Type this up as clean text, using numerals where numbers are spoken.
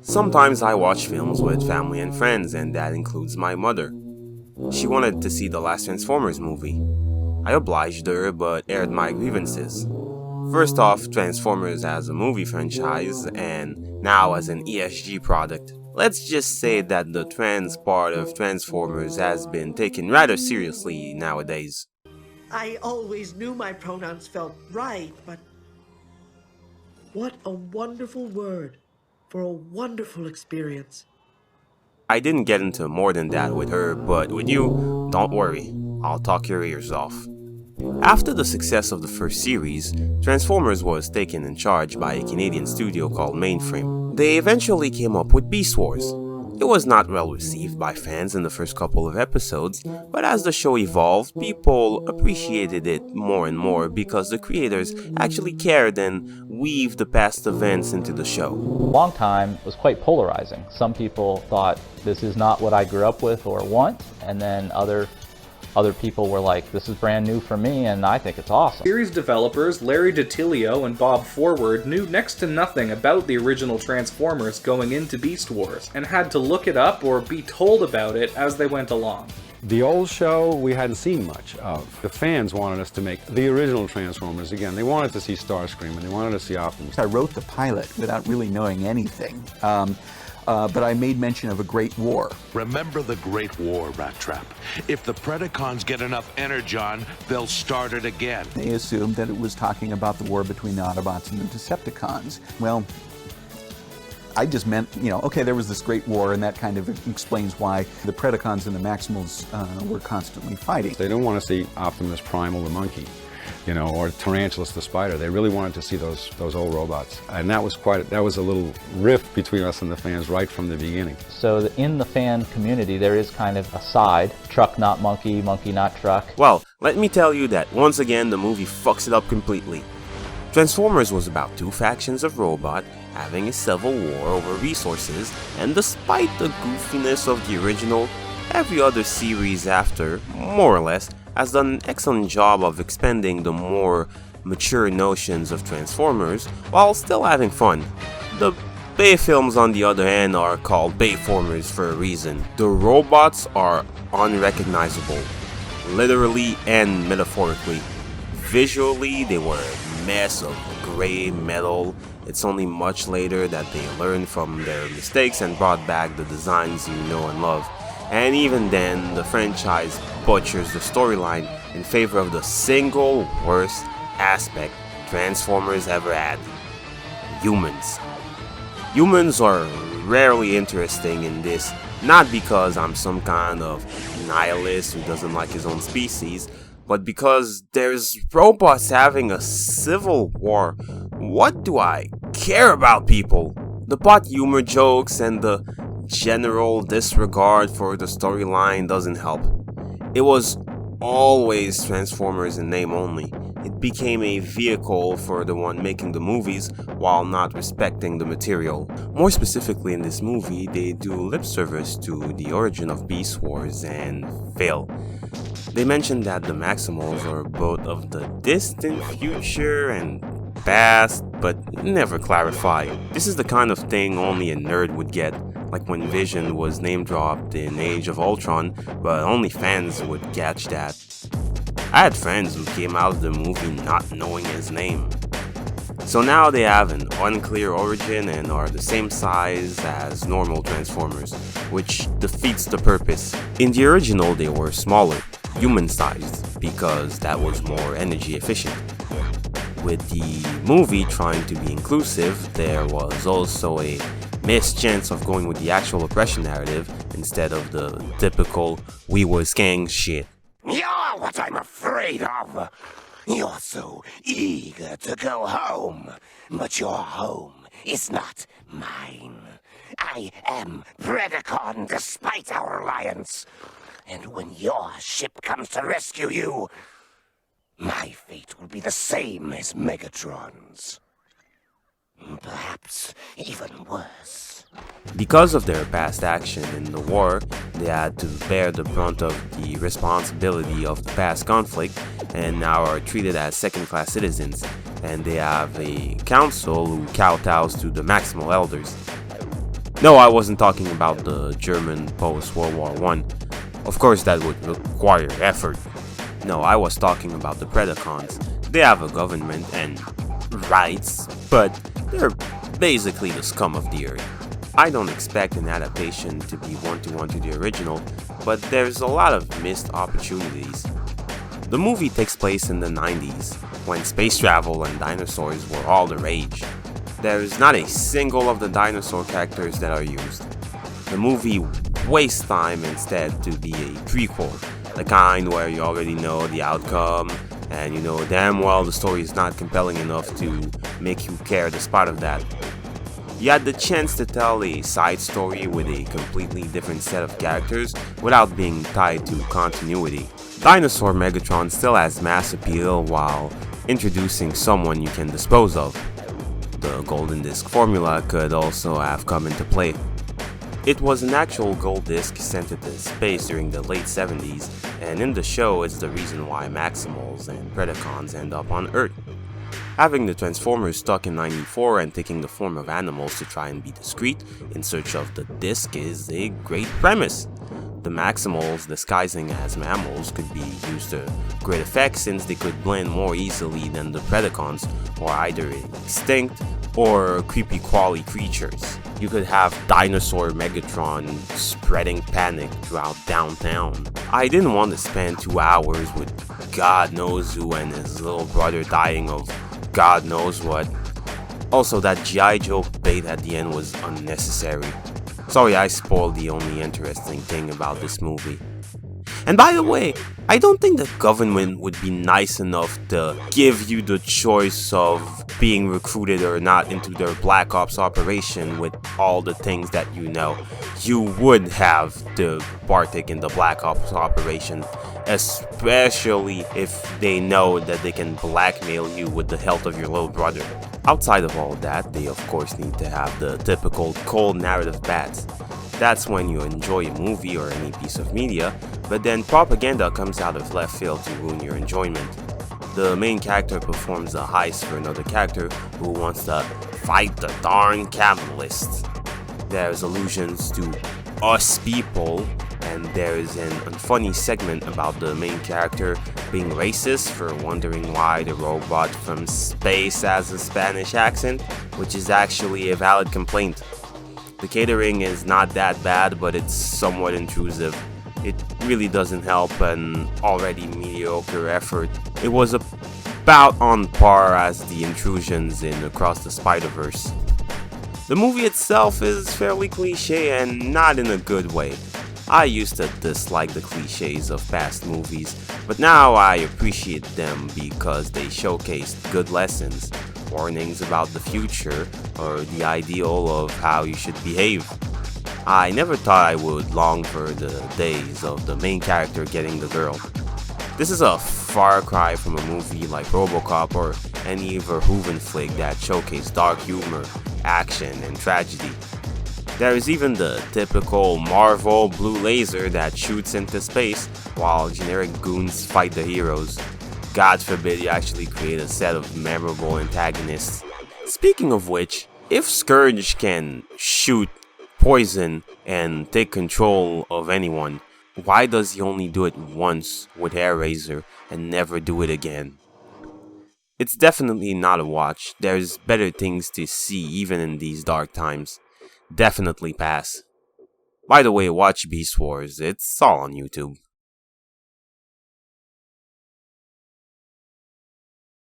Sometimes I watch films with family and friends, and that includes my mother. She wanted to see the last Transformers movie. I obliged her, but aired my grievances. First off, Transformers as a movie franchise, and now as an ESG product. Let's just say that the trans part of Transformers has been taken rather seriously nowadays. I always knew my pronouns felt right, but what a wonderful word for a wonderful experience. I didn't get into more than that with her, but with you, don't worry, I'll talk your ears off. After the success of the first series, Transformers was taken in charge by a Canadian studio called Mainframe. They eventually came up with Beast Wars. It was not well received by fans in the first couple of episodes, but as the show evolved, people appreciated it more and more because the creators actually cared and weaved the past events into the show. Long time was quite polarizing. Some people thought this is not what I grew up with or want, and then other people were like, this is brand new for me and I think it's awesome. Series developers Larry DiTilio and Bob Forward knew next to nothing about the original Transformers going into Beast Wars, and had to look it up or be told about it as they went along. The old show we hadn't seen much of. The fans wanted us to make the original Transformers again. They wanted to see Starscream and they wanted to see Optimus. I wrote the pilot without really knowing anything. But I made mention of a great war. Remember the Great War, Rat Trap. If the Predacons get enough energon, they'll start it again. They assumed that it was talking about the war between the Autobots and the Decepticons. Well, I just meant, okay, there was this great war, and that kind of explains why the Predacons and the Maximals were constantly fighting. They didn't want to see Optimus Primal the monkey, or Tarantulas the spider. They really wanted to see those old robots. And that was a little rift between us and the fans right from the beginning. So in the fan community, there is kind of a side, truck not monkey, monkey not truck. Well, let me tell you that once again the movie fucks it up completely. Transformers was about two factions of robot having a civil war over resources, and despite the goofiness of the original, every other series after, more or less, has done an excellent job of expanding the more mature notions of Transformers while still having fun. The Bay films, on the other hand, are called Bayformers for a reason. The robots are unrecognizable, literally and metaphorically. Visually, they were a mess of gray metal. It's only much later that they learned from their mistakes and brought back the designs you know and love. And even then, the franchise butchers the storyline in favor of the single worst aspect Transformers ever had: humans. Humans are rarely interesting in this, not because I'm some kind of nihilist who doesn't like his own species, but because there's robots having a civil war. What do I care about people? The pot humor jokes and the general disregard for the storyline doesn't help. It was always Transformers in name only. It became a vehicle for the one making the movies while not respecting the material. More specifically, in this movie, they do lip service to the origin of Beast Wars and fail. They mention that the Maximals are both of the distant future and past, but never clarify. This is the kind of thing only a nerd would get, like when Vision was name-dropped in Age of Ultron, but only fans would catch that. I had friends who came out of the movie not knowing his name. So now they have an unclear origin and are the same size as normal Transformers, which defeats the purpose. In the original, they were smaller, human-sized, because that was more energy efficient. With the movie trying to be inclusive, there was also a missed chance of going with the actual oppression narrative instead of the typical "we was gang" shit. You're what I'm afraid of. You're so eager to go home, but your home is not mine. I am Predacon despite our alliance, and when your ship comes to rescue you, my fate will be the same as Megatron's. Perhaps even worse. Because of their past action in the war, they had to bear the brunt of the responsibility of the past conflict and now are treated as second-class citizens, and they have a council who kowtows to the Maximal Elders. No, I wasn't talking about the German post-World War I. Of course that would require effort. No, I was talking about the Predacons. They have a government and rights, but they're basically the scum of the earth. I don't expect an adaptation to be one-to-one to the original, but there's a lot of missed opportunities. The movie takes place in the 90s, when space travel and dinosaurs were all the rage. There's not a single of the dinosaur characters that are used. The movie wastes time instead to be a prequel, the kind where you already know the outcome, and you know damn well the story is not compelling enough to make you care despite of that. You had the chance to tell a side story with a completely different set of characters without being tied to continuity. Dinosaur Megatron still has mass appeal while introducing someone you can dispose of. The Golden Disc formula could also have come into play. It was an actual gold disc sent into space during the late 70s, and in the show it's the reason why Maximals and Predacons end up on Earth. Having the Transformers stuck in 94 and taking the form of animals to try and be discreet in search of the disc is a great premise. The Maximals disguising as mammals could be used to great effect since they could blend more easily than the Predacons, or either extinct or creepy crawly creatures. You could have Dinosaur Megatron spreading panic throughout downtown. I didn't want to spend 2 hours with God knows who and his little brother dying of God knows what. Also, that G.I. Joe bait at the end was unnecessary. Sorry I spoiled the only interesting thing about this movie. And by the way, I don't think the government would be nice enough to give you the choice of being recruited or not into their Black Ops operation with all the things that you know. You would have to partake in the Black Ops operation, especially if they know that they can blackmail you with the health of your little brother. Outside of all that, they of course need to have the typical cold narrative bats. That's when you enjoy a movie or any piece of media, but then propaganda comes out of left field to ruin your enjoyment. The main character performs a heist for another character who wants to fight the darn capitalists. There's allusions to us people, and there's an unfunny segment about the main character being racist for wondering why the robot from space has a Spanish accent, which is actually a valid complaint. The catering is not that bad, but it's somewhat intrusive. It really doesn't help an already mediocre effort. It was about on par as the intrusions in Across the Spider-Verse. The movie itself is fairly cliche and not in a good way. I used to dislike the cliches of past movies, but now I appreciate them because they showcased good lessons, warnings about the future, or the ideal of how you should behave. I never thought I would long for the days of the main character getting the girl. This is a far cry from a movie like RoboCop or any Verhoeven flick that showcased dark humor, action, and tragedy. There is even the typical Marvel blue laser that shoots into space while generic goons fight the heroes. God forbid you actually create a set of memorable antagonists. Speaking of which, if Scourge can shoot, poison, and take control of anyone, why does he only do it once with Hellraiser and never do it again? It's definitely not a watch. There's better things to see even in these dark times. Definitely pass. By the way, watch Beast Wars. It's all on YouTube.